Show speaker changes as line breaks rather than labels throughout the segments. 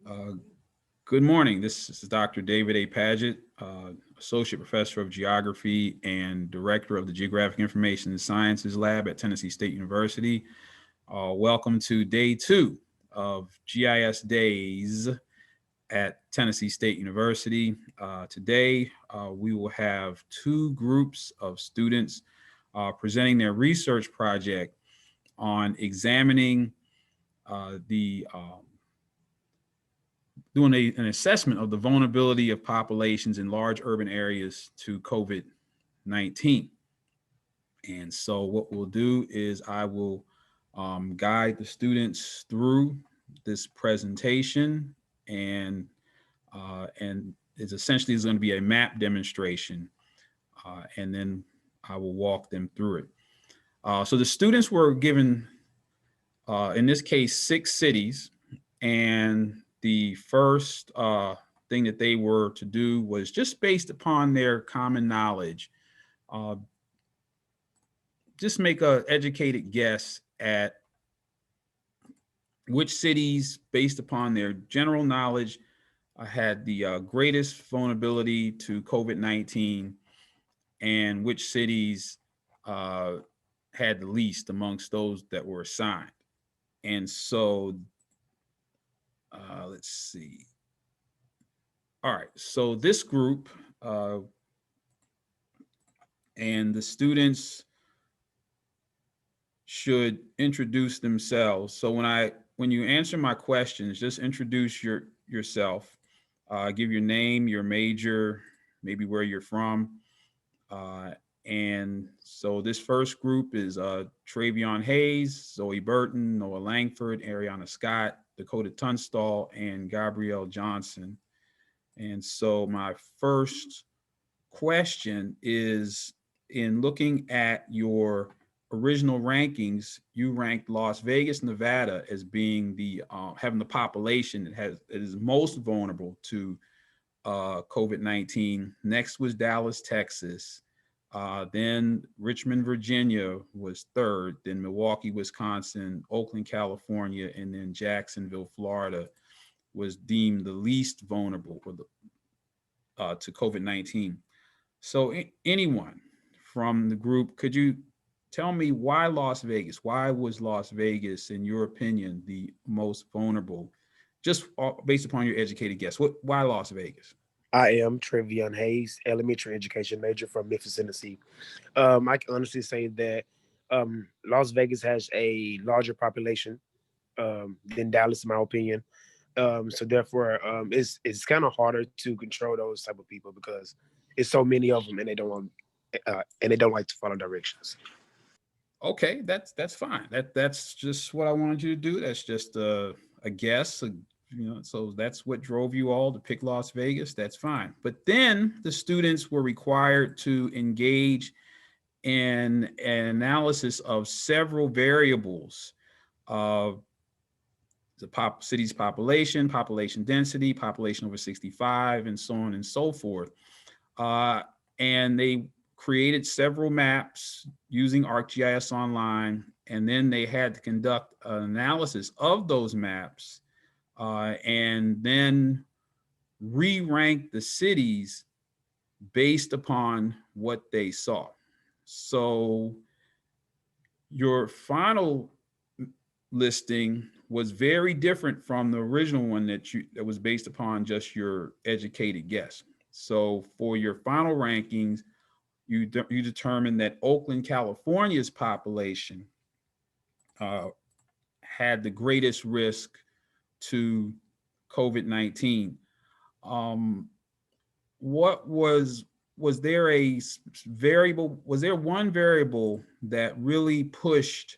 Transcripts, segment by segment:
Uh, Good morning. This is Dr. David A. Padgett, Associate Professor of Geography and Director of the Geographic Information and Sciences Lab at Tennessee State University. Welcome to day 2 of GIS Days at Tennessee State University. Today, we will have 2 groups of students presenting their research project on examining doing an assessment of the vulnerability of populations in large urban areas to COVID-19. And so what we'll do is I will guide the students through this presentation, and it's essentially is going to be a map demonstration, and then I will walk them through it. So the students were given, in this case, 6 cities, and the first thing that they were to do was just based upon their common knowledge, uh, just make an educated guess at which cities, based upon their general knowledge, had the greatest vulnerability to COVID-19, and which cities uh, had the least amongst those that were assigned. And so, let's see. All right, so this group and the students should introduce themselves. So when you answer my questions, just introduce yourself, give your name, your major, maybe where you're from. And so this first group is Treveon Hayes, Zoe Burton, Noah Langford, Arianna Scott, Dakota Tunstall, and Gabrielle Johnson. And so my first question is, in looking at your original rankings, you ranked Las Vegas, Nevada as being the having the population that is most vulnerable to COVID-19. Next was Dallas, Texas. Then Richmond, Virginia was third. Then Milwaukee, Wisconsin, Oakland, California, and then Jacksonville, Florida was deemed the least vulnerable to COVID-19. So anyone from the group, could you tell me why Las Vegas? Why was Las Vegas, in your opinion, the most vulnerable? Just based upon your educated guess, why Las Vegas?
I am Treveon Hayes, elementary education major from Memphis, Tennessee. I can honestly say that Las Vegas has a larger population than Dallas, in my opinion. So therefore, it's kind of harder to control those type of people because it's so many of them, and they don't like to follow directions.
Okay, that's fine. That's just what I wanted you to do. That's just a guess. So that's what drove you all to pick Las Vegas. That's fine. But then the students were required to engage in an analysis of several variables of the city's population, population density, population over 65, and so on and so forth. Uh, and they created several maps using ArcGIS Online, and then they had to conduct an analysis of those maps, and then re-rank the cities based upon what they saw. So your final listing was very different from the original one that was based upon just your educated guess. So for your final rankings, you determined that Oakland, California's population had the greatest risk to COVID-19. What was there a variable? Was there one variable that really pushed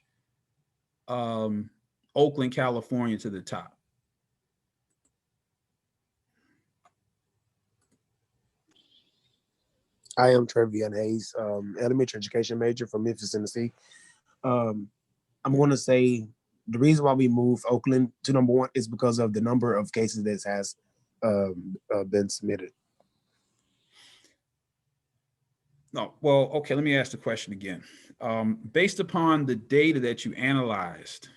Oakland, California to the top?
I am Treveon Hayes, elementary education major from Memphis, Tennessee. Um, I'm going to say the reason why we moved Oakland to number one is because of the number of cases that has been submitted.
No, well, okay, let me ask the question again. Based upon the data that you analyzed,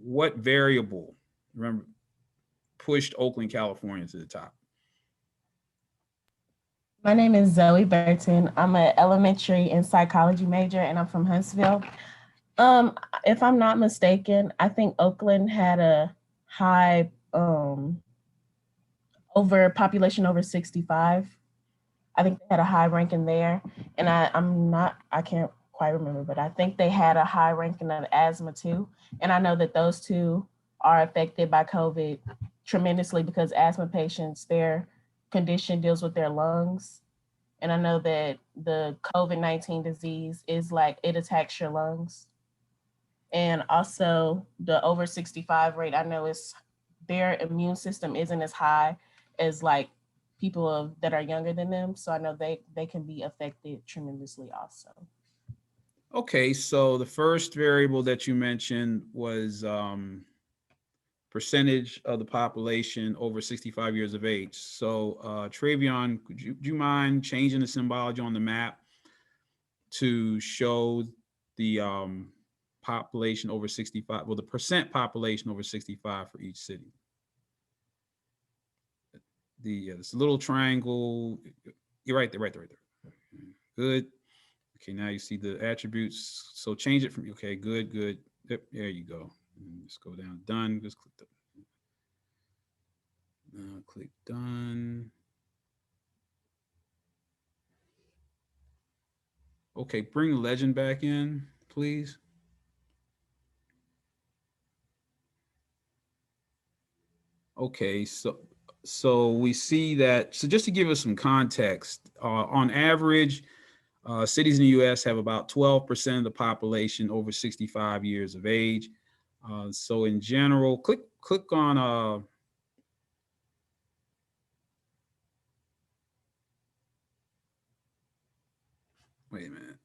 what variable, remember, pushed Oakland, California to the top?
My name is Zoe Burton. I'm an elementary and psychology major, and I'm from Huntsville. Um, if I'm not mistaken, I think Oakland had a high over population over 65. I think they had a high ranking there, and I can't quite remember, but I think they had a high ranking of asthma too. And I know that those two are affected by COVID tremendously because asthma patients, their condition deals with their lungs. And I know that the COVID-19 disease is like it attacks your lungs. And also the over 65 rate, I know is their immune system isn't as high as like that are younger than them. So I know they can be affected tremendously also.
Okay, so the first variable that you mentioned was percentage of the population over 65 years of age. So Treveon, do you mind changing the symbology on the map to show the population over 65, well, the percent population over 65 for each city? This little triangle, you're right there, right there, right there. Good. Okay, now you see the attributes. So change it from, okay, good, good. Yep, there you go. Just go down, done. Just click click done. Okay, bring the legend back in, please. Okay, so we see that. So just to give us some context, on average, cities in the U.S. have about 12% of the population over 65 years of age. So in general, click on wait a minute.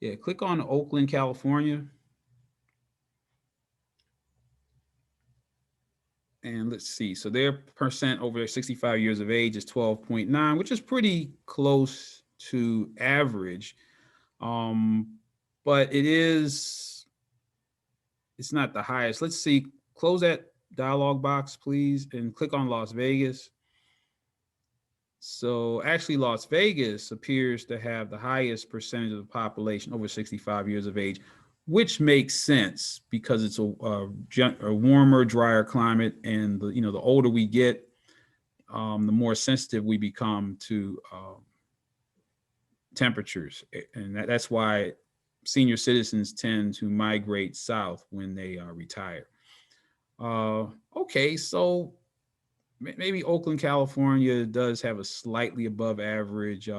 Yeah, click on Oakland, California. And let's see. So their percent over 65 years of age is 12.9, which is pretty close to average. But it's not the highest. Let's see. Close that dialog box, please, and click on Las Vegas. So actually, Las Vegas appears to have the highest percentage of the population over 65 years of age, which makes sense because it's a warmer, drier climate, and the older we get, the more sensitive we become to temperatures, and that's why senior citizens tend to migrate south when they retire. Okay, so maybe Oakland, California does have a slightly above average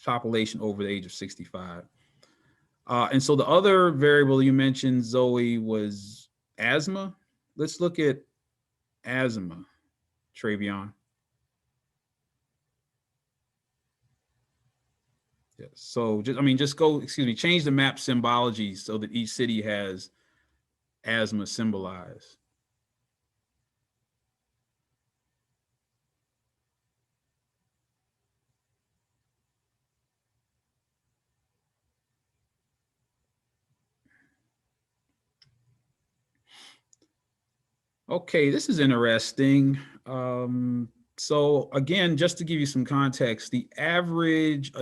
population over the age of 65. And so the other variable you mentioned, Zoe, was asthma. Let's look at asthma, Treveon. Yeah, so change the map symbology so that each city has asthma symbolized. Okay, this is interesting. So again, just to give you some context, the average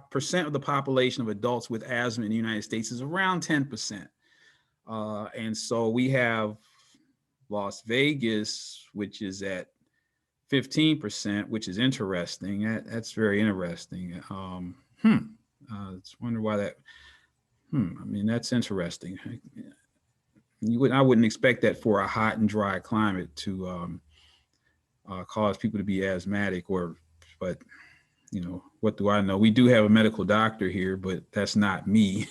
percent of the population of adults with asthma in the United States is around 10%. And so we have Las Vegas, which is at 15%, which is interesting. That's very interesting. Let's wonder why that. I mean, that's interesting. I wouldn't expect that for a hot and dry climate to cause people to be asthmatic, but what do I know? We do have a medical doctor here, but that's not me.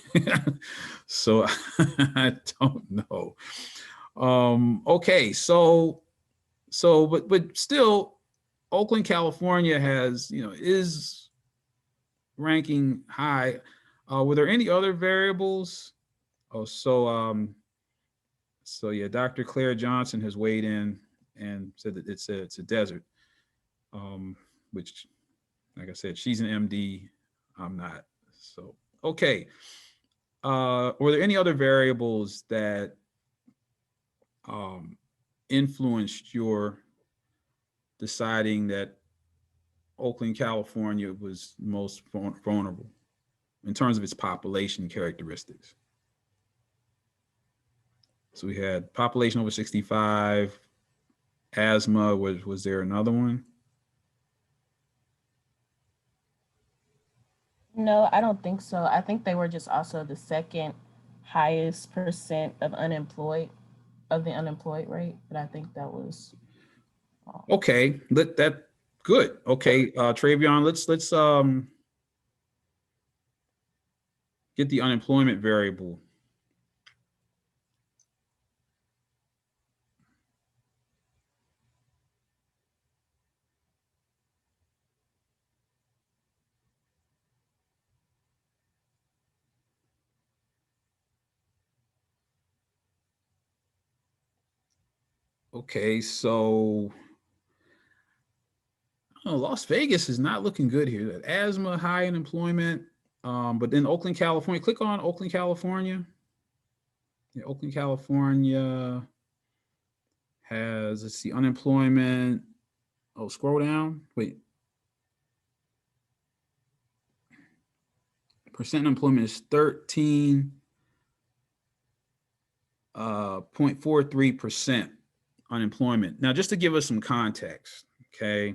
So I don't know. Okay, but still, Oakland, California is ranking high. Were there any other variables? Oh, so yeah, Dr. Claire Johnson has weighed in and said that it's a desert, which Like I said, she's an MD. I'm not. So, okay. Were there any other variables that influenced your deciding that Oakland, California was most vulnerable in terms of its population characteristics? So we had population over 65, asthma. Was there another one?
No, I don't think so. I think they were just also the second highest percent of the unemployed rate. But I think that was
Okay, that good. Okay, Treveon, let's get the unemployment variable. Okay, so Las Vegas is not looking good here. Asthma, high unemployment, but then Oakland, California. Click on Oakland, California. Yeah, Oakland, California has, let's see, unemployment. Oh, scroll down. Wait. Percent unemployment is 13.43% unemployment. Now, just to give us some context, okay.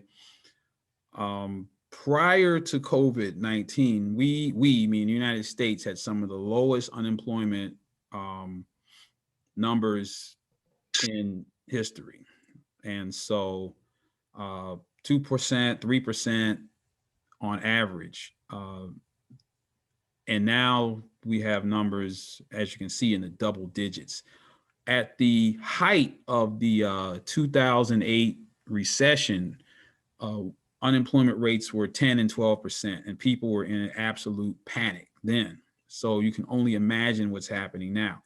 Prior to COVID-19, we meaning the United States, had some of the lowest unemployment numbers in history. And so 2%, 3% on average. And now we have numbers, as you can see, in the double digits. At the height of the 2008 recession, unemployment rates were 10 and 12%, and people were in an absolute panic then. So you can only imagine what's happening now.